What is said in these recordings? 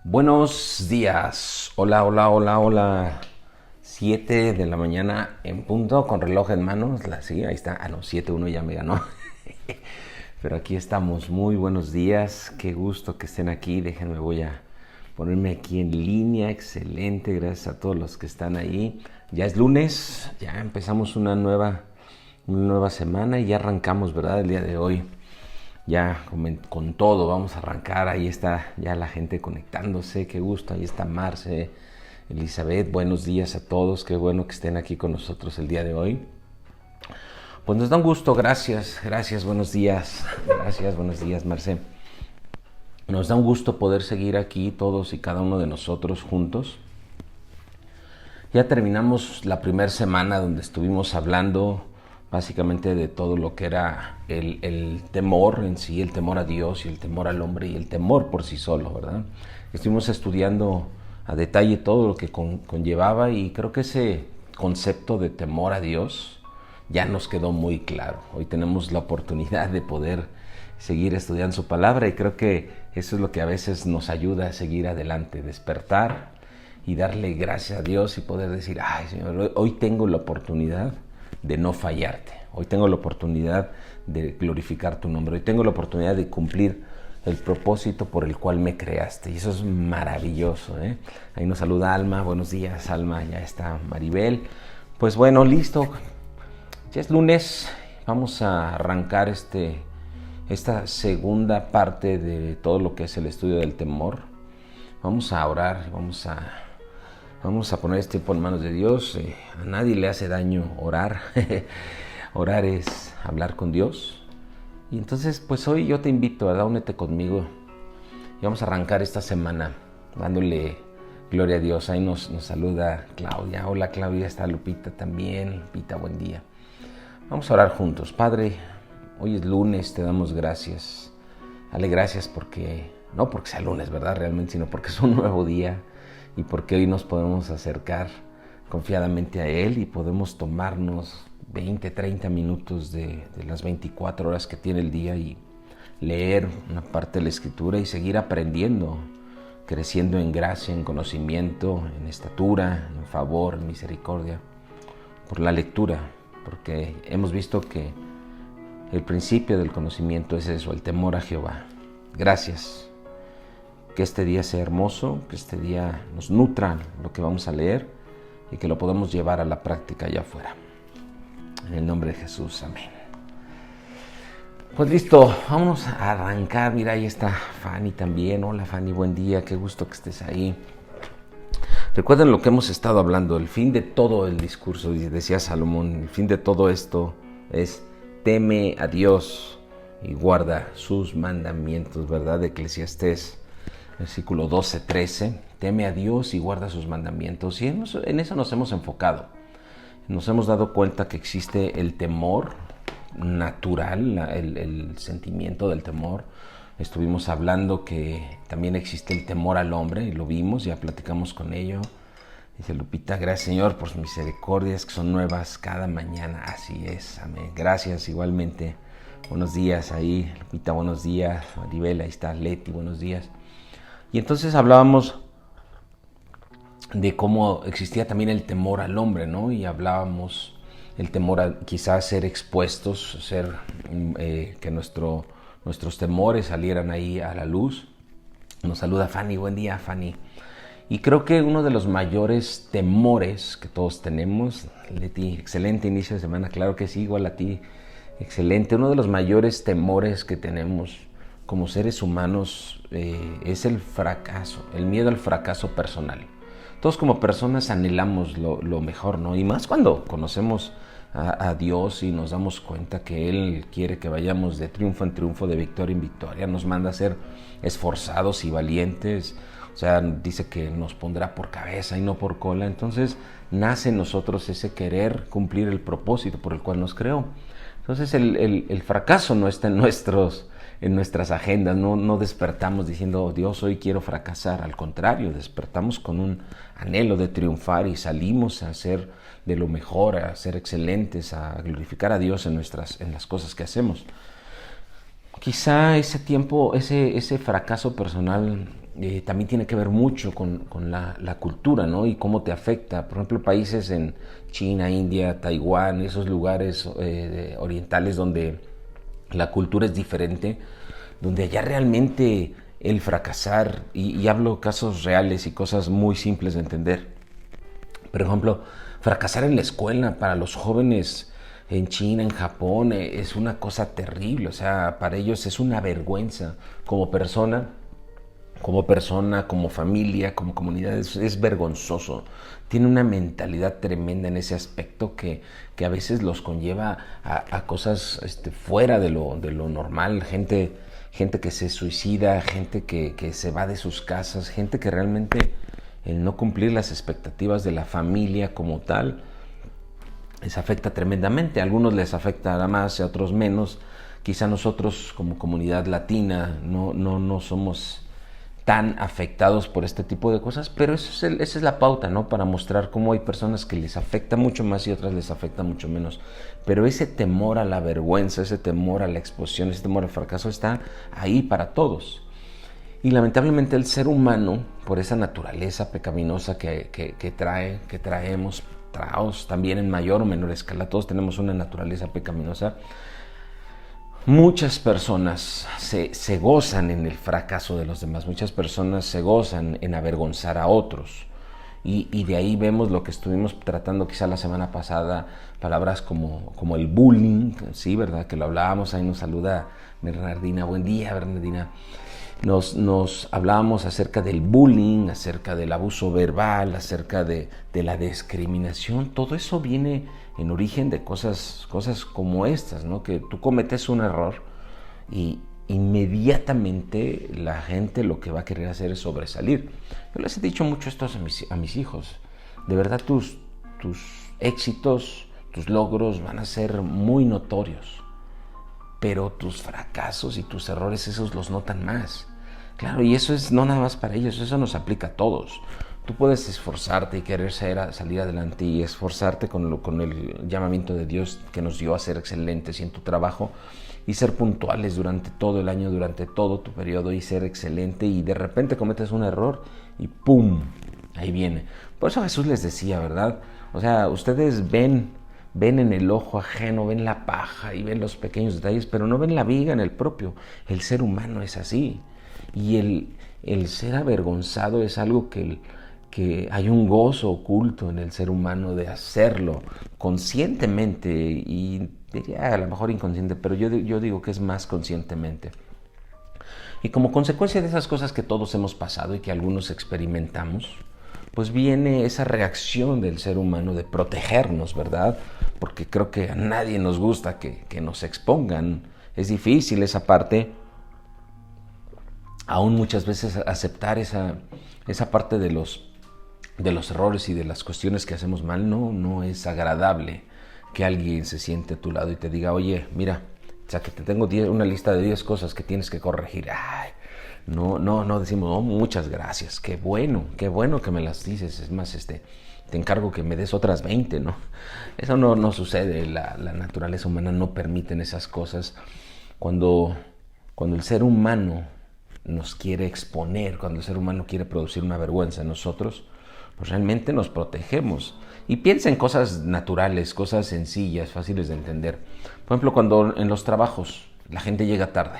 Buenos días. Hola, hola, hola, hola. 7 de la mañana en punto, con reloj en manos. Sí, ahí está. No, 7:1 ya me ganó. Pero aquí estamos. Muy buenos días. Qué gusto que estén aquí. Déjenme, voy a ponerme aquí en línea. Excelente. Gracias a todos los que están ahí. Ya es lunes. Ya empezamos una nueva semana y ya arrancamos, ¿verdad? El día de hoy. Ya con todo, vamos a arrancar. Ahí está ya la gente conectándose, qué gusto. Ahí está Marce, Elizabeth, buenos días a todos, qué bueno que estén aquí con nosotros el día de hoy. Pues nos da un gusto, gracias, buenos días, gracias, buenos días, Marce. Nos da un gusto poder seguir aquí todos y cada uno de nosotros juntos. Ya terminamos la primera semana donde estuvimos hablando básicamente de todo lo que era el temor en sí, el temor a Dios y el temor al hombre y el temor por sí solo, ¿verdad? Estuvimos estudiando a detalle todo lo que conllevaba y creo que ese concepto de temor a Dios ya nos quedó muy claro. Hoy tenemos la oportunidad de poder seguir estudiando su palabra y creo que eso es lo que a veces nos ayuda a seguir adelante, despertar y darle gracias a Dios y poder decir, ay Señor, hoy tengo la oportunidad de no fallarte. Hoy tengo la oportunidad de glorificar tu nombre. Hoy tengo la oportunidad de cumplir el propósito por el cual me creaste. Y eso es maravilloso, ¿eh? Ahí nos saluda Alma. Buenos días, Alma. Ya está Maribel. Pues bueno, listo. Ya es lunes. Vamos a arrancar esta segunda parte de todo lo que es el estudio del temor. Vamos a orar, vamos a poner este tiempo en manos de Dios. A nadie le hace daño orar. Orar es hablar con Dios. Y entonces, pues hoy yo te invito, ¿verdad? Únete conmigo. Y vamos a arrancar esta semana dándole gloria a Dios. Ahí nos saluda Claudia. Hola Claudia, está Lupita también. Lupita, buen día. Vamos a orar juntos. Padre, hoy es lunes, te damos gracias. Dale gracias no porque sea lunes, ¿verdad? Realmente, sino porque es un nuevo día y porque hoy nos podemos acercar confiadamente a Él y podemos tomarnos 20, 30 minutos de las 24 horas que tiene el día y leer una parte de la Escritura y seguir aprendiendo, creciendo en gracia, en conocimiento, en estatura, en favor, en misericordia, por la lectura, porque hemos visto que el principio del conocimiento es eso, el temor a Jehová. Gracias. Que este día sea hermoso, que este día nos nutra lo que vamos a leer y que lo podamos llevar a la práctica allá afuera. En el nombre de Jesús, amén. Pues listo, vamos a arrancar. Mira, ahí está Fanny también. Hola Fanny, buen día, qué gusto que estés ahí. Recuerden lo que hemos estado hablando, el fin de todo el discurso, decía Salomón, el fin de todo esto es teme a Dios y guarda sus mandamientos, ¿verdad? De Eclesiastés, versículo 12-13, teme a Dios y guarda sus mandamientos. Y en eso nos hemos enfocado. Nos hemos dado cuenta que existe el temor natural, el sentimiento del temor. Estuvimos hablando que también existe el temor al hombre, y lo vimos, ya platicamos con ello. Dice Lupita, gracias Señor por sus misericordias que son nuevas cada mañana. Así es, amén. Gracias igualmente. Buenos días ahí, Lupita, buenos días. Maribel, ahí está Leti, buenos días. Y entonces hablábamos de cómo existía también el temor al hombre, ¿no? Y hablábamos el temor a quizás ser expuestos, que nuestros temores salieran ahí a la luz. Nos saluda Fanny, buen día Fanny. Y creo que uno de los mayores temores que todos tenemos, Leti, excelente inicio de semana, claro que sí, igual a ti, excelente. Uno de los mayores temores que tenemos como seres humanos es el fracaso, el miedo al fracaso personal. Todos como personas anhelamos lo mejor, ¿no? Y más cuando conocemos a Dios y nos damos cuenta que Él quiere que vayamos de triunfo en triunfo, de victoria en victoria. Nos manda a ser esforzados y valientes. O sea, dice que nos pondrá por cabeza y no por cola. Entonces nace en nosotros ese querer cumplir el propósito por el cual nos creó. Entonces el fracaso no está en nuestras agendas, no despertamos diciendo, Dios, hoy quiero fracasar. Al contrario, despertamos con un anhelo de triunfar y salimos a hacer de lo mejor, a ser excelentes, a glorificar a Dios en las cosas que hacemos. Quizá ese fracaso personal también tiene que ver mucho con la cultura, ¿no? Y cómo te afecta. Por ejemplo, países en China, India, Taiwán, esos lugares orientales donde la cultura es diferente, donde allá realmente el fracasar, y hablo casos reales y cosas muy simples de entender. Por ejemplo, fracasar en la escuela para los jóvenes en China, en Japón, es una cosa terrible. O sea, para ellos es una vergüenza como familia, como comunidad, es vergonzoso. Tiene una mentalidad tremenda en ese aspecto que a veces los conlleva a cosas fuera de lo normal. Gente que se suicida, gente que se va de sus casas, gente que realmente el no cumplir las expectativas de la familia como tal les afecta tremendamente. A algunos les afecta más, a otros menos. Quizá nosotros como comunidad latina no somos tan afectados por este tipo de cosas, pero esa es la pauta, ¿no? Para mostrar cómo hay personas que les afecta mucho más y otras les afecta mucho menos. Pero ese temor a la vergüenza, ese temor a la exposición, ese temor al fracaso está ahí para todos. Y lamentablemente el ser humano, por esa naturaleza pecaminosa que traemos también en mayor o menor escala, todos tenemos una naturaleza pecaminosa. Muchas personas se gozan en el fracaso de los demás, muchas personas se gozan en avergonzar a otros. Y de ahí vemos lo que estuvimos tratando quizá la semana pasada, palabras como el bullying, sí, ¿verdad? Que lo hablábamos, ahí nos saluda Bernardina. Buen día, Bernardina. Nos hablábamos acerca del bullying, acerca del abuso verbal, acerca de la discriminación. Todo eso viene en origen de cosas como estas, ¿no? Que tú cometes un error y inmediatamente la gente lo que va a querer hacer es sobresalir. Yo les he dicho mucho esto a mis hijos. De verdad, tus éxitos, tus logros van a ser muy notorios, pero tus fracasos y tus errores, esos los notan más. Claro, y eso es no nada más para ellos, eso nos aplica a todos. Tú puedes esforzarte y querer salir adelante y esforzarte con el llamamiento de Dios que nos dio a ser excelentes y en tu trabajo y ser puntuales durante todo el año, durante todo tu periodo y ser excelente, y de repente cometes un error y ¡pum! Ahí viene. Por eso Jesús les decía, ¿verdad? O sea, ustedes ven en el ojo ajeno, ven la paja y ven los pequeños detalles, pero no ven la viga en el propio. El ser humano es así. Y el ser avergonzado es algo que hay un gozo oculto en el ser humano de hacerlo conscientemente, y diría a lo mejor inconsciente, pero yo digo que es más conscientemente. Y como consecuencia de esas cosas que todos hemos pasado y que algunos experimentamos, pues viene esa reacción del ser humano de protegernos, ¿verdad? Porque creo que a nadie nos gusta que nos expongan. Es difícil esa parte, aún muchas veces aceptar esa parte de los errores y de las cuestiones que hacemos mal. No es agradable que alguien se siente a tu lado y te diga, oye, mira, o sea, que te tengo una lista de 10 cosas que tienes que corregir. Ay, no decimos, oh, muchas gracias, qué bueno que me las dices, es más, te encargo que me des otras 20, ¿no? Eso no sucede, la naturaleza humana no permite esas cosas. Cuando el ser humano nos quiere exponer, cuando el ser humano quiere producir una vergüenza en nosotros, pues realmente nos protegemos. Y piensa en cosas naturales, cosas sencillas, fáciles de entender. Por ejemplo, cuando en los trabajos la gente llega tarde.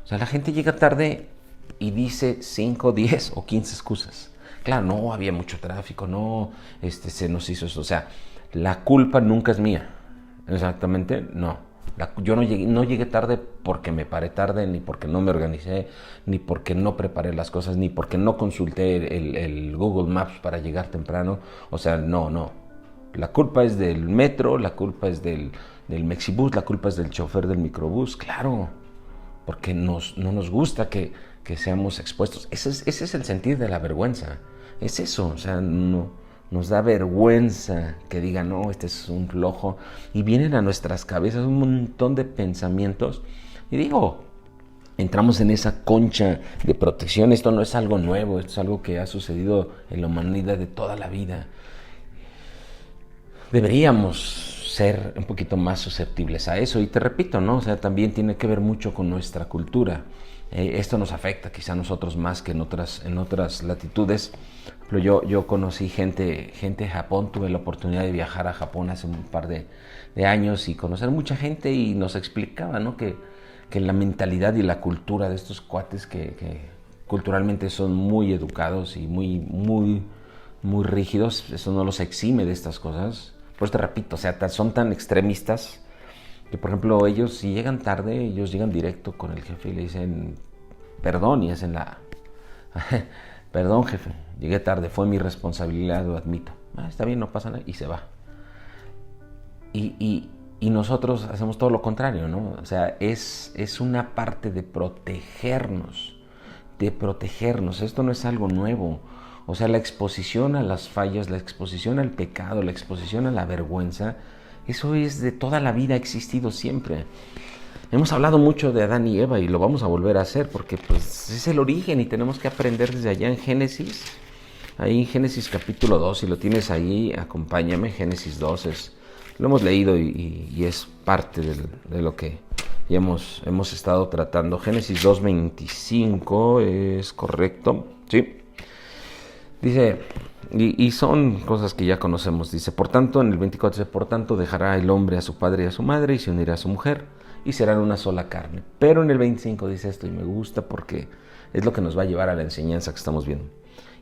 O sea, la gente llega tarde y dice 5, 10 o 15 excusas. Claro, no, había mucho tráfico, no, se nos hizo eso. O sea, la culpa nunca es mía. Exactamente, no. Yo no llegué tarde porque me paré tarde, ni porque no me organicé, ni porque no preparé las cosas, ni porque no consulté el Google Maps para llegar temprano. O sea, no. La culpa es del metro, la culpa es del Mexibus, la culpa es del chofer del microbús. Claro, porque no nos gusta que seamos expuestos. Ese es el sentir de la vergüenza. Es eso, o sea, nos da vergüenza que digan, no, este es un flojo. Y vienen a nuestras cabezas un montón de pensamientos. Y digo, entramos en esa concha de protección. Esto no es algo nuevo, esto es algo que ha sucedido en la humanidad de toda la vida. Deberíamos ser un poquito más susceptibles a eso. Y te repito, ¿no? O sea, también tiene que ver mucho con nuestra cultura. Esto nos afecta quizá a nosotros más que en otras latitudes. Pero yo conocí gente de Japón, tuve la oportunidad de viajar a Japón hace un par de años y conocer mucha gente, y nos explicaba, ¿no?, que la mentalidad y la cultura de estos cuates que culturalmente son muy educados y muy rígidos, eso no los exime de estas cosas. Por eso te repito, o sea, son tan extremistas que, por ejemplo, ellos, si llegan tarde, ellos llegan directo con el jefe y le dicen perdón, y hacen la perdón, jefe, llegué tarde, fue mi responsabilidad, lo admito. Está bien, no pasa nada, y se va. Y nosotros hacemos todo lo contrario, ¿no? O sea, es una parte de protegernos. Esto no es algo nuevo. O sea, la exposición a las fallas, la exposición al pecado, la exposición a la vergüenza, eso es de toda la vida, ha existido siempre. Hemos hablado mucho de Adán y Eva y lo vamos a volver a hacer porque pues es el origen y tenemos que aprender desde allá en Génesis. Ahí en Génesis capítulo 2, si lo tienes ahí, acompáñame. Génesis 2 lo hemos leído y es parte de lo que ya hemos estado tratando. Génesis 2:25 es correcto, ¿sí? Dice, y son cosas que ya conocemos. Dice, por tanto, en el 24 dice, por tanto dejará el hombre a su padre y a su madre y se unirá a su mujer y serán una sola carne. Pero en el 25 dice esto y me gusta porque es lo que nos va a llevar a la enseñanza que estamos viendo.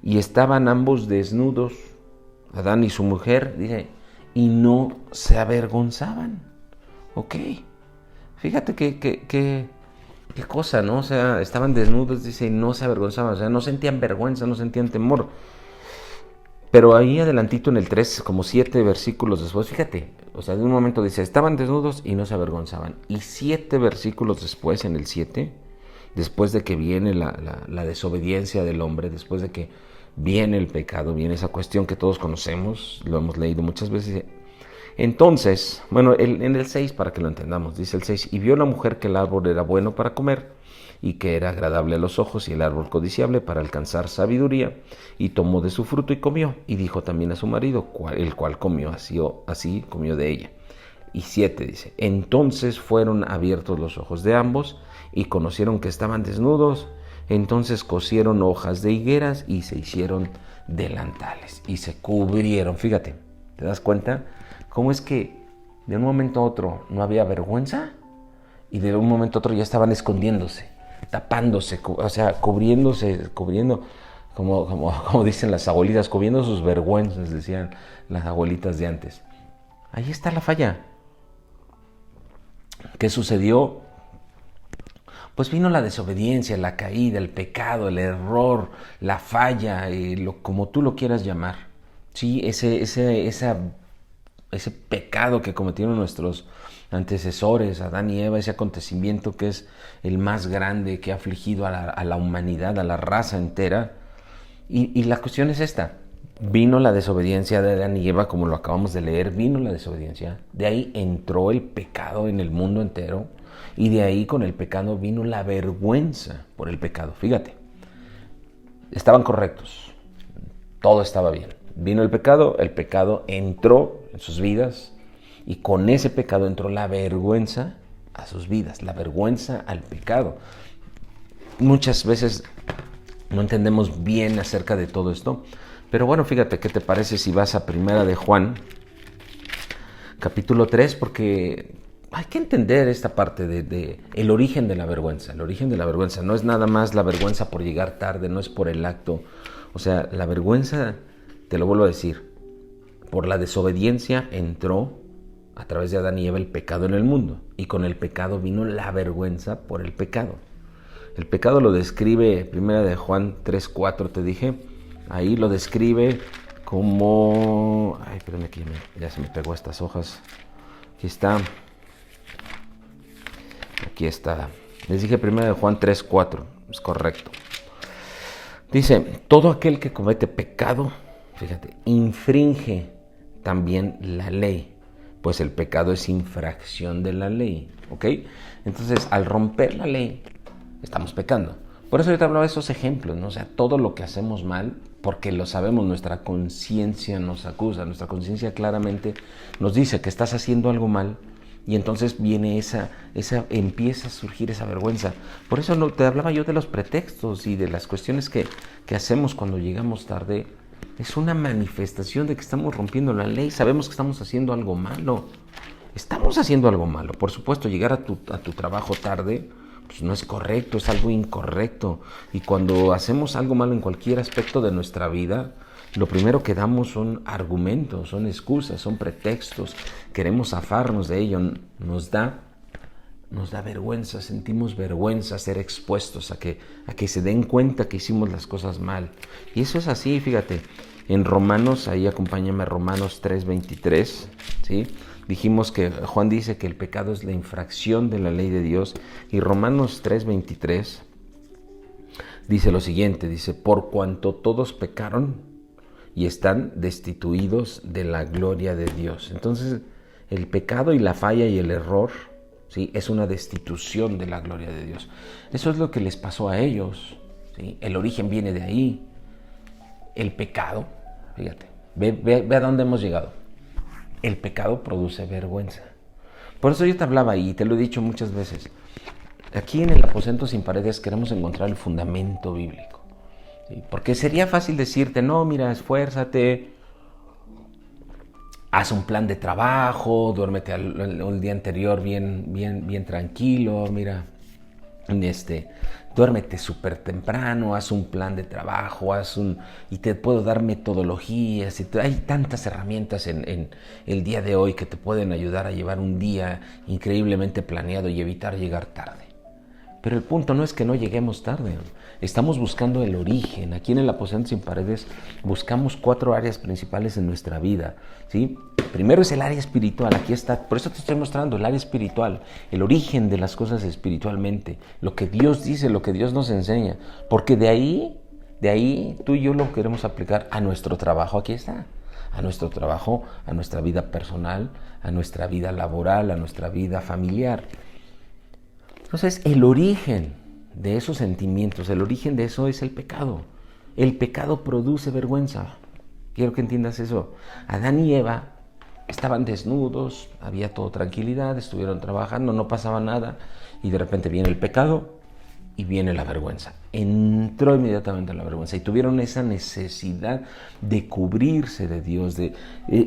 Y estaban ambos desnudos, Adán y su mujer, dice, y no se avergonzaban. Ok, fíjate qué cosa, ¿no? O sea, estaban desnudos, dice, y no se avergonzaban. O sea, no sentían vergüenza, no sentían temor. Pero ahí adelantito en el 3, como 7 versículos después, fíjate, o sea, de un momento dice, estaban desnudos y no se avergonzaban. Y 7 versículos después, en el 7, después de que viene la desobediencia del hombre, después de que viene el pecado, viene esa cuestión que todos conocemos, lo hemos leído muchas veces. Entonces, bueno, en el 6, para que lo entendamos, dice el 6, y vio la mujer que el árbol era bueno para comer, y que era agradable a los ojos, y el árbol codiciable para alcanzar sabiduría, y tomó de su fruto y comió, y dijo también a su marido, el cual comió, así comió de ella. Y 7 dice, entonces fueron abiertos los ojos de ambos, y conocieron que estaban desnudos, entonces cosieron hojas de higueras, y se hicieron delantales, y se cubrieron. Fíjate, ¿te das cuenta? ¿Cómo es que de un momento a otro no había vergüenza? Y de un momento a otro ya estaban escondiéndose, tapándose, o sea, cubriendo, como dicen las abuelitas, cubriendo sus vergüenzas, decían las abuelitas de antes. Ahí está la falla. ¿Qué sucedió? Pues vino la desobediencia, la caída, el pecado, el error, la falla, como tú lo quieras llamar. Sí, ese pecado que cometieron nuestros antecesores, Adán y Eva, ese acontecimiento que es el más grande que ha afligido a la humanidad, a la raza entera. Y la cuestión es esta. Vino la desobediencia de Adán y Eva, como lo acabamos de leer, vino la desobediencia. De ahí entró el pecado en el mundo entero. Y de ahí con el pecado vino la vergüenza por el pecado. Fíjate, estaban correctos, todo estaba bien. Vino el pecado entró en sus vidas y con ese pecado entró la vergüenza a sus vidas, la vergüenza al pecado. Muchas veces no entendemos bien acerca de todo esto, pero bueno, fíjate, ¿qué te parece si vas a Primera de Juan, capítulo 3? Porque hay que entender esta parte de el origen de la vergüenza. El origen de la vergüenza no es nada más la vergüenza por llegar tarde, no es por el acto. O sea, la vergüenza, te lo vuelvo a decir, por la desobediencia entró a través de Adán y Eva el pecado en el mundo. Y con el pecado vino la vergüenza por el pecado. El pecado lo describe, Primera de Juan 3:4, te dije. Ahí lo describe como... Ay, espérame que ya se me pegó estas hojas. Aquí está. Les dije Primera de Juan 3:4. Es correcto. Dice, todo aquel que comete pecado, fíjate, infringe también la ley, pues el pecado es infracción de la ley, ¿ok? Entonces, al romper la ley, estamos pecando. Por eso yo te hablaba de esos ejemplos, ¿no? O sea, todo lo que hacemos mal, porque lo sabemos, nuestra conciencia nos acusa, nuestra conciencia claramente nos dice que estás haciendo algo mal Y entonces viene empieza a surgir esa vergüenza. Por eso te hablaba yo de los pretextos y de las cuestiones que hacemos cuando llegamos tarde. Es una manifestación de que estamos rompiendo la ley. Sabemos que estamos haciendo algo malo. Estamos haciendo algo malo. Por supuesto, llegar a tu trabajo tarde pues no es correcto, es algo incorrecto. Y cuando hacemos algo malo en cualquier aspecto de nuestra vida, lo primero que damos son argumentos, son excusas, son pretextos. Queremos zafarnos de ello. Nos da vergüenza, sentimos vergüenza ser expuestos a que se den cuenta que hicimos las cosas mal. Y eso es así, fíjate. En Romanos, ahí acompáñame, Romanos 3:23, ¿sí? Dijimos que Juan dice que el pecado es la infracción de la ley de Dios. Y Romanos 3:23 dice lo siguiente, dice, por cuanto todos pecaron y están destituidos de la gloria de Dios. Entonces, el pecado y la falla y el error, ¿sí?, es una destitución de la gloria de Dios. Eso es lo que les pasó a ellos, ¿sí? El origen viene de ahí. El pecado, fíjate, ve a dónde hemos llegado. El pecado produce vergüenza. Por eso yo te hablaba y te lo he dicho muchas veces. Aquí en el aposento sin paredes queremos encontrar el fundamento bíblico, ¿sí? Porque sería fácil decirte, no, mira, esfuérzate, haz un plan de trabajo, duérmete el día anterior bien tranquilo, mira, duérmete súper temprano, haz un plan de trabajo, y te puedo dar metodologías, hay tantas herramientas en el día de hoy que te pueden ayudar a llevar un día increíblemente planeado y evitar llegar tarde. Pero el punto no es que no lleguemos tarde, estamos buscando el origen. Aquí en el Aposento Sin Paredes buscamos 4 áreas principales en nuestra vida, ¿sí? Primero es el área espiritual, aquí está, por eso te estoy mostrando el área espiritual, el origen de las cosas espiritualmente, lo que Dios dice, lo que Dios nos enseña, porque de ahí tú y yo lo queremos aplicar a nuestro trabajo, aquí está, a nuestro trabajo, a nuestra vida personal, a nuestra vida laboral, a nuestra vida familiar. Entonces, el origen de esos sentimientos, el origen de eso es el pecado. El pecado produce vergüenza. Quiero que entiendas eso. Adán y Eva estaban desnudos, había toda tranquilidad, estuvieron trabajando, no pasaba nada, y de repente viene el pecado y viene la vergüenza. Entró inmediatamente la vergüenza y tuvieron esa necesidad de cubrirse de Dios, de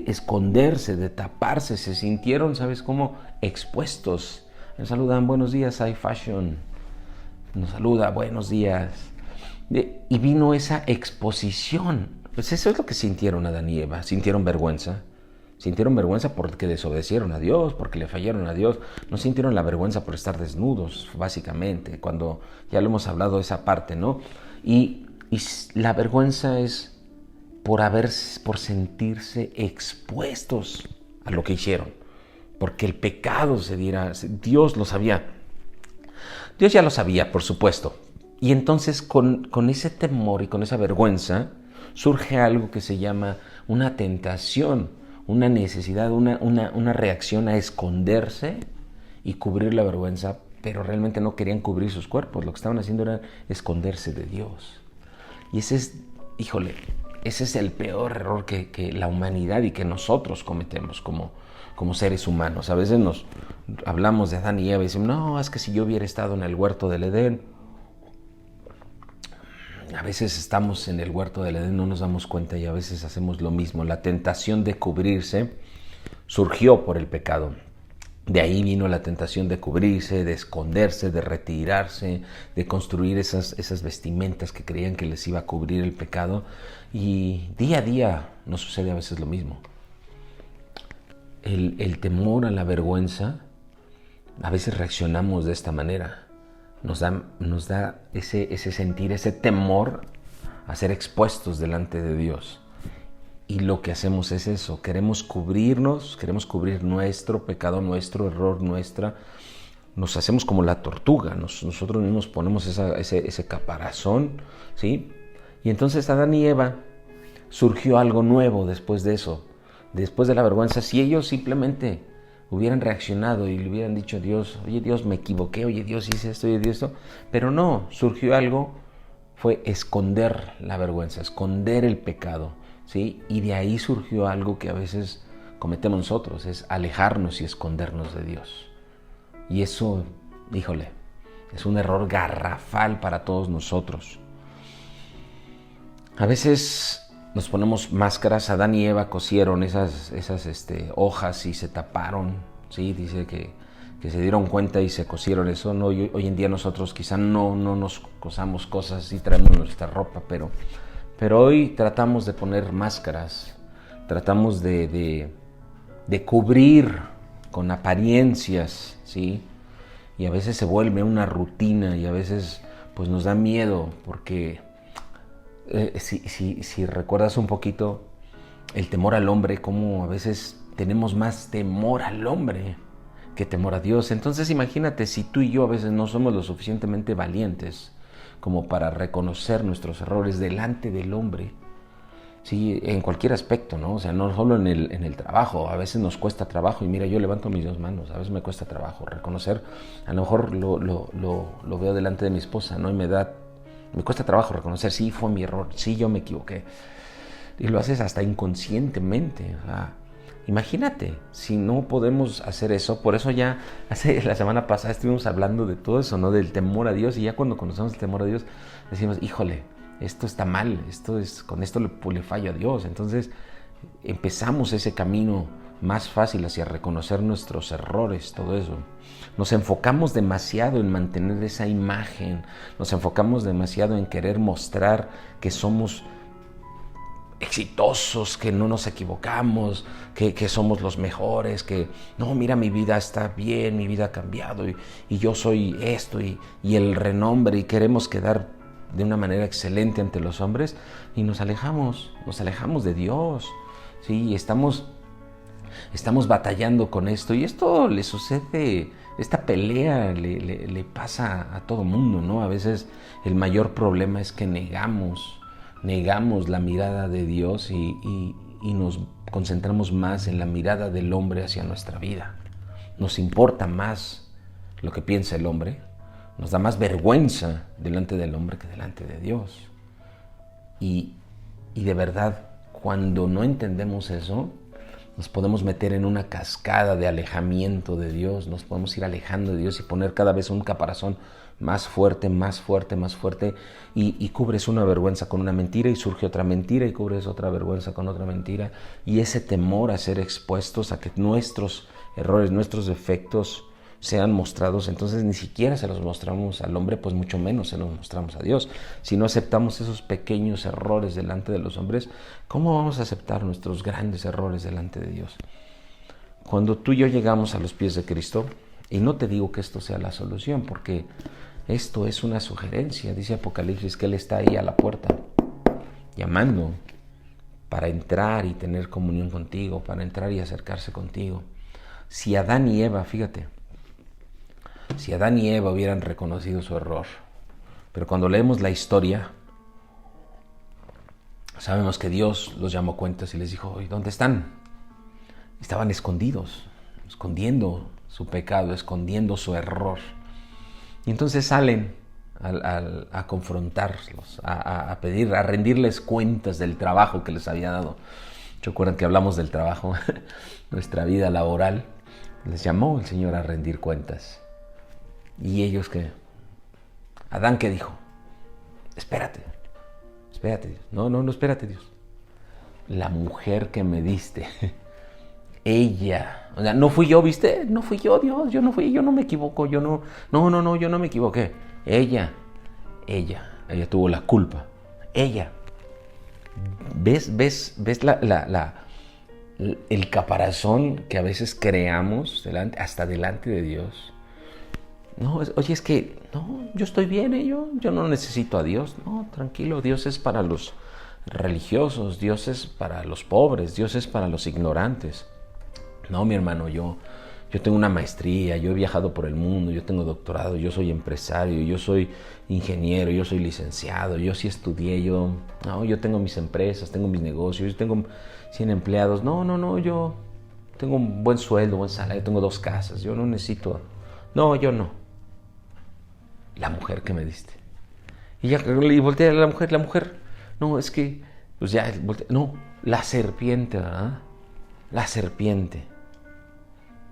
esconderse, de taparse. Se sintieron, ¿sabes cómo? Expuestos. Nos saludan, buenos días, high fashion. Nos saluda, buenos días. Y vino esa exposición. Pues eso es lo que sintieron Adán y Eva. Sintieron vergüenza. Sintieron vergüenza porque desobedecieron a Dios, porque le fallaron a Dios. No sintieron la vergüenza por estar desnudos, básicamente, cuando ya lo hemos hablado de esa parte, ¿no? Y la vergüenza es por sentirse expuestos a lo que hicieron. Porque el pecado Dios lo sabía. Dios ya lo sabía, por supuesto. Y entonces con ese temor y con esa vergüenza surge algo que se llama una tentación, una necesidad, una reacción a esconderse y cubrir la vergüenza, pero realmente no querían cubrir sus cuerpos. Lo que estaban haciendo era esconderse de Dios. Y ese es el peor error que la humanidad y que nosotros cometemos como seres humanos. A veces nos hablamos de Adán y Eva y decimos, no, es que si yo hubiera estado en el huerto del Edén. A veces estamos en el huerto del Edén, no nos damos cuenta y a veces hacemos lo mismo. La tentación de cubrirse surgió por el pecado. De ahí vino la tentación de cubrirse, de esconderse, de retirarse, de construir esas vestimentas que creían que les iba a cubrir el pecado. Y día a día nos sucede a veces lo mismo. El temor a la vergüenza, a veces reaccionamos de esta manera. Nos da ese sentir, ese temor a ser expuestos delante de Dios. Y lo que hacemos es eso, queremos cubrirnos, queremos cubrir nuestro pecado, nuestro error, nos hacemos como la tortuga, nosotros mismos ponemos ese caparazón, ¿sí? Y entonces Adán y Eva surgió algo nuevo después de eso. Después de la vergüenza, si ellos simplemente hubieran reaccionado y le hubieran dicho a Dios, oye Dios, me equivoqué, oye Dios, hice esto, oye Dios, esto, pero no, surgió algo, fue esconder la vergüenza, esconder el pecado, ¿sí? Y de ahí surgió algo que a veces cometemos nosotros, es alejarnos y escondernos de Dios. Y eso, híjole, es un error garrafal para todos nosotros. A veces nos ponemos máscaras. Adán y Eva cosieron esas hojas y se taparon, ¿sí? Dice que se dieron cuenta y se cosieron eso, ¿no? Hoy en día nosotros quizá no nos cosamos cosas y traemos nuestra ropa, pero hoy tratamos de poner máscaras, tratamos de cubrir con apariencias, ¿sí? Y a veces se vuelve una rutina y a veces pues nos da miedo porque si recuerdas un poquito el temor al hombre, como a veces tenemos más temor al hombre que temor a Dios. Entonces imagínate si tú y yo a veces no somos lo suficientemente valientes como para reconocer nuestros errores delante del hombre, sí, en cualquier aspecto, ¿no? O sea, no solo en el trabajo. A veces nos cuesta trabajo y mira, yo levanto mis dos manos, a veces me cuesta trabajo reconocer. A lo mejor lo veo delante de mi esposa, ¿no? Y me cuesta trabajo reconocer, sí, fue mi error, sí, yo me equivoqué. Y lo haces hasta inconscientemente. O sea, imagínate, si no podemos hacer eso. Por eso ya la semana pasada estuvimos hablando de todo eso, ¿no? Del temor a Dios. Y ya cuando conocemos el temor a Dios, decimos, híjole, esto está mal, con esto le fallo a Dios. Entonces empezamos ese camino más fácil hacia reconocer nuestros errores, todo eso. Nos enfocamos demasiado en mantener esa imagen, nos enfocamos demasiado en querer mostrar que somos exitosos, que no nos equivocamos, que somos los mejores, que no, mira, mi vida está bien, mi vida ha cambiado y yo soy esto y el renombre, y queremos quedar de una manera excelente ante los hombres y nos alejamos de Dios, ¿sí? Estamos batallando con esto y esto le sucede, esta pelea le pasa a todo mundo, ¿no? A veces el mayor problema es que negamos la mirada de Dios y nos concentramos más en la mirada del hombre hacia nuestra vida. Nos importa más lo que piensa el hombre, nos da más vergüenza delante del hombre que delante de Dios. Y de verdad, cuando no entendemos eso, nos podemos meter en una cascada de alejamiento de Dios, nos podemos ir alejando de Dios y poner cada vez un caparazón más fuerte, más fuerte, más fuerte, y cubres una vergüenza con una mentira y surge otra mentira y cubres otra vergüenza con otra mentira, y ese temor a ser expuestos, a que nuestros errores, nuestros defectos sean mostrados, entonces ni siquiera se los mostramos al hombre, pues mucho menos se los mostramos a Dios. Si no aceptamos esos pequeños errores delante de los hombres, ¿cómo vamos a aceptar nuestros grandes errores delante de Dios? Cuando tú y yo llegamos a los pies de Cristo, y no te digo que esto sea la solución, porque esto es una sugerencia, dice Apocalipsis que Él está ahí a la puerta, llamando para entrar y tener comunión contigo, para entrar y acercarse contigo. Si Adán y Eva, fíjate, si Adán y Eva hubieran reconocido su error, pero cuando leemos la historia, sabemos que Dios los llamó a cuentas y les dijo, ¿y dónde están? Estaban escondidos, escondiendo su pecado, escondiendo su error. Y entonces salen a confrontarlos, a pedir, a rendirles cuentas del trabajo que les había dado. Recuerdan que hablamos del trabajo, nuestra vida laboral. Les llamó el Señor a rendir cuentas. ¿Y ellos qué? Adán, ¿qué dijo? Espérate Dios. No, espérate Dios. La mujer que me diste, ella, o sea, no fui yo, ¿viste? No fui yo, Dios, yo no me equivoco, yo no, yo no me equivoqué. Ella tuvo la culpa. Ella. ¿Ves el caparazón que a veces creamos hasta delante de Dios? No, oye, es que, no, yo estoy bien, yo no necesito a Dios. No, tranquilo, Dios es para los religiosos, Dios es para los pobres, Dios es para los ignorantes. No, mi hermano, yo tengo una maestría, yo he viajado por el mundo, yo tengo doctorado, yo soy empresario, yo soy ingeniero, yo soy licenciado, yo sí estudié, yo tengo mis empresas, tengo mis negocios, yo tengo 100 empleados. No, yo tengo un buen sueldo, buen salario, tengo 2 casas, yo no necesito. No, yo no. La mujer que me diste. Y volteé a la mujer, no, es que, pues ya, no, la serpiente, ¿verdad? la serpiente.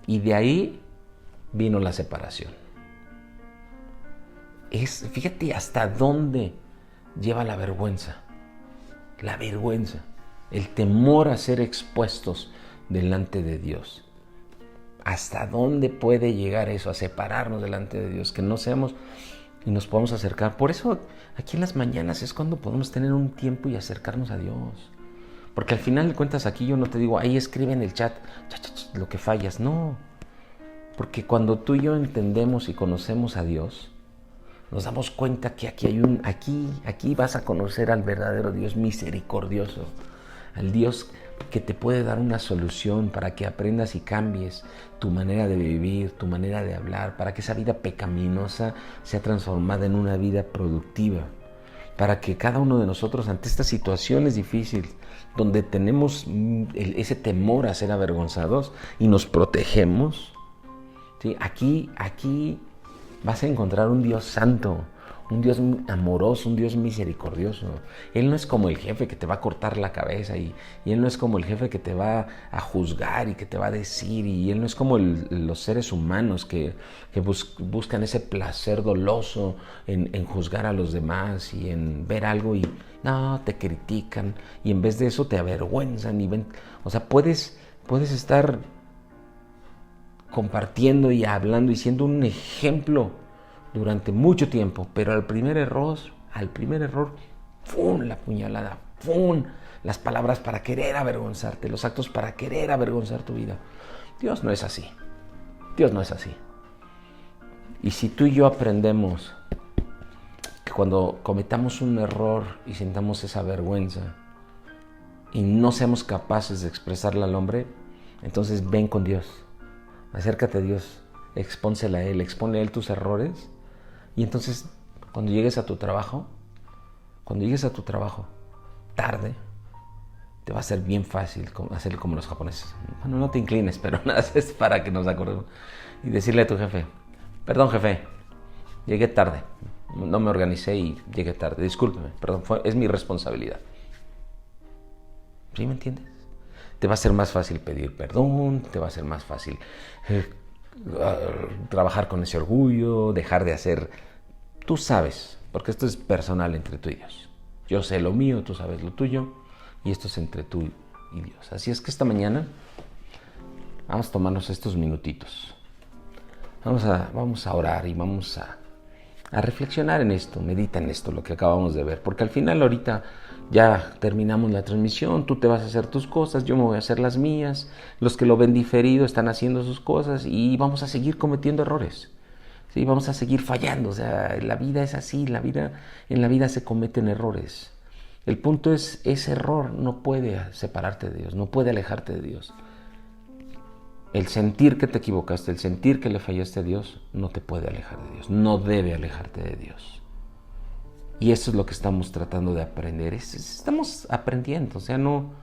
Y de ahí vino la separación. Fíjate hasta dónde lleva la vergüenza. La vergüenza. El temor a ser expuestos delante de Dios. ¿Hasta dónde puede llegar eso? A separarnos delante de Dios. Que no seamos y nos podamos acercar. Por eso aquí en las mañanas es cuando podemos tener un tiempo y acercarnos a Dios. Porque al final de cuentas aquí yo no te digo, ahí escribe en el chat lo que fallas. No. Porque cuando tú y yo entendemos y conocemos a Dios, nos damos cuenta que aquí vas a conocer al verdadero Dios misericordioso, al Dios que te puede dar una solución para que aprendas y cambies tu manera de vivir, tu manera de hablar, para que esa vida pecaminosa sea transformada en una vida productiva, para que cada uno de nosotros ante estas situaciones difíciles, donde tenemos ese temor a ser avergonzados y nos protegemos, ¿sí? Aquí vas a encontrar un Dios santo, un Dios amoroso, un Dios misericordioso. Él no es como el jefe que te va a cortar la cabeza y Él no es como el jefe que te va a juzgar y que te va a decir, y Él no es como los seres humanos que buscan ese placer doloso en juzgar a los demás y en ver algo y no, te critican y en vez de eso te avergüenzan. O sea, puedes estar compartiendo y hablando y siendo un ejemplo durante mucho tiempo, pero al primer error, ¡pum!, la puñalada, ¡pum!, las palabras para querer avergonzarte, los actos para querer avergonzar tu vida. Dios no es así. Dios no es así. Y si tú y yo aprendemos que cuando cometamos un error y sintamos esa vergüenza y no seamos capaces de expresarla al hombre, entonces ven con Dios. Acércate a Dios, expónsela a Él, expone a Él tus errores. Y entonces, cuando llegues a tu trabajo, tarde, te va a ser bien fácil hacerlo como los japoneses. Bueno, no te inclines, pero nada, es para que nos acordemos. Y decirle a tu jefe, perdón jefe, llegué tarde, no me organicé y llegué tarde, discúlpeme, perdón, es mi responsabilidad. ¿Sí me entiendes? Te va a ser más fácil pedir perdón, te va a ser más fácil trabajar con ese orgullo, dejar de hacer. Tú sabes, porque esto es personal entre tú y Dios. Yo sé lo mío, tú sabes lo tuyo, y esto es entre tú y Dios. Así es que esta mañana vamos a tomarnos estos minutitos. Vamos a orar y vamos a reflexionar en esto, medita en esto, lo que acabamos de ver. Porque al final ahorita ya terminamos la transmisión, tú te vas a hacer tus cosas, yo me voy a hacer las mías, los que lo ven diferido están haciendo sus cosas y vamos a seguir cometiendo errores. Sí, vamos a seguir fallando, o sea, la vida es así, en la vida se cometen errores. El punto es, ese error no puede separarte de Dios, no puede alejarte de Dios. El sentir que te equivocaste, el sentir que le fallaste a Dios, no te puede alejar de Dios, no debe alejarte de Dios. Y eso es lo que estamos tratando de aprender, estamos aprendiendo, o sea, no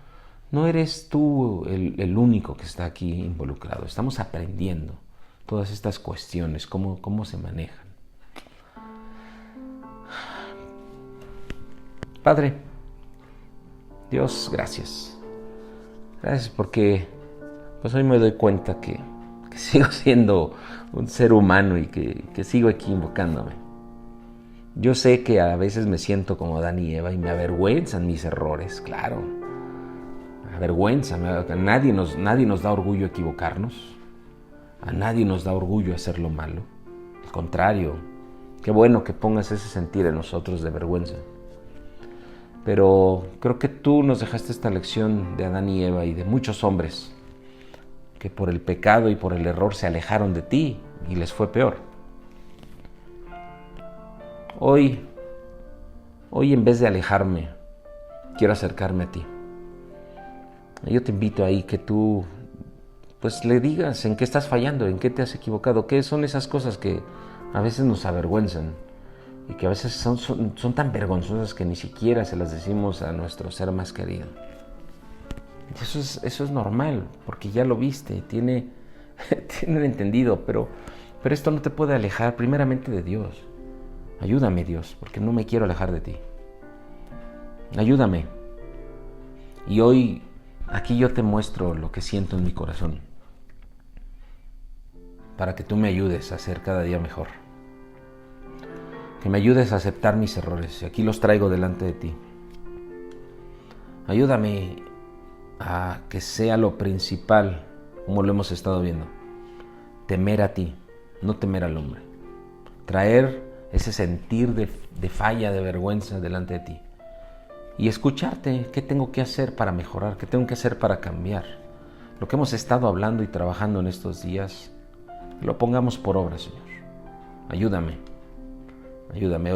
eres tú el único que está aquí involucrado, estamos aprendiendo todas estas cuestiones, cómo se manejan. Padre, Dios, gracias. Gracias porque pues hoy me doy cuenta que sigo siendo un ser humano y que sigo equivocándome. Yo sé que a veces me siento como Adán y Eva y me avergüenzan mis errores, claro. Me avergüenza, nadie nos da orgullo equivocarnos. A nadie nos da orgullo hacer lo malo. Al contrario, qué bueno que pongas ese sentir en nosotros de vergüenza. Pero creo que tú nos dejaste esta lección de Adán y Eva y de muchos hombres que por el pecado y por el error se alejaron de ti y les fue peor. Hoy en vez de alejarme, quiero acercarme a ti. Yo te invito ahí que tú pues le digas en qué estás fallando, en qué te has equivocado, qué son esas cosas que a veces nos avergüenzan y que a veces son tan vergonzosas que ni siquiera se las decimos a nuestro ser más querido. Eso es normal, porque ya lo viste, tiene entendido, pero esto no te puede alejar primeramente de Dios. Ayúdame, Dios, porque no me quiero alejar de ti. Ayúdame. Y hoy Aquí yo te muestro lo que siento en mi corazón, para que tú me ayudes a ser cada día mejor. Que me ayudes a aceptar mis errores. Y aquí los traigo delante de ti. Ayúdame a que sea lo principal, como lo hemos estado viendo. Temer a ti, no temer al hombre. Traer ese sentir de falla, de vergüenza delante de ti. Y escucharte, ¿qué tengo que hacer para mejorar? ¿Qué tengo que hacer para cambiar? Lo que hemos estado hablando y trabajando en estos días, lo pongamos por obra, Señor. Ayúdame. Ayúdame.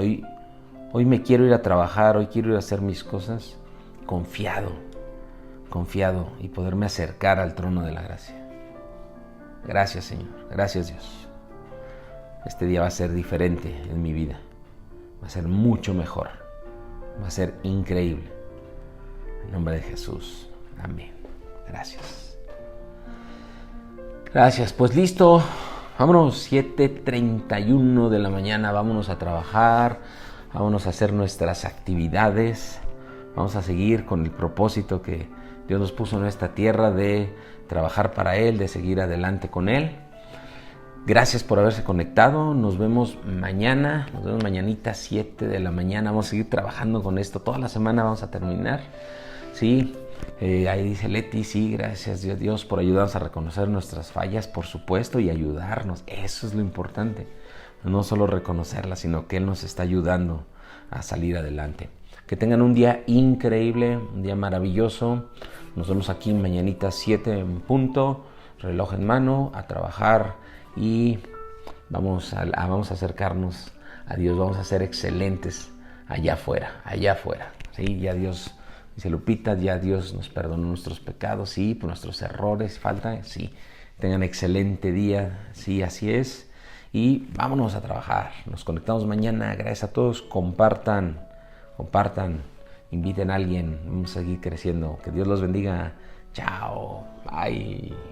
Hoy me quiero ir a trabajar, hoy quiero ir a hacer mis cosas confiado y poderme acercar al trono de la gracia. Gracias, Señor. Gracias, Dios. Este día va a ser diferente en mi vida. Va a ser mucho mejor. Va a ser increíble. En nombre de Jesús. Amén. Gracias. Gracias. Pues listo. Vámonos, 7:31 de la mañana. Vámonos a trabajar. Vámonos a hacer nuestras actividades. Vamos a seguir con el propósito que Dios nos puso en esta tierra de trabajar para Él, de seguir adelante con Él. Gracias por haberse conectado. Nos vemos mañana. Nos vemos mañanita, 7 de la mañana. Vamos a seguir trabajando con esto. Toda la semana vamos a terminar. Sí, ahí dice Leti, sí, gracias Dios por ayudarnos a reconocer nuestras fallas, por supuesto, y ayudarnos. Eso es lo importante. No solo reconocerlas, sino que Él nos está ayudando a salir adelante. Que tengan un día increíble, un día maravilloso. Nos vemos aquí mañanita 7 en punto, reloj en mano, a trabajar y vamos a acercarnos a Dios. Vamos a ser excelentes allá afuera. Sí, ya Dios, dice Lupita, ya Dios nos perdonó nuestros pecados, sí, por nuestros errores, falta, sí. Tengan excelente día, sí, así es. Y vámonos a trabajar. Nos conectamos mañana. Gracias a todos. Compartan, inviten a alguien. Vamos a seguir creciendo. Que Dios los bendiga. Chao. Bye.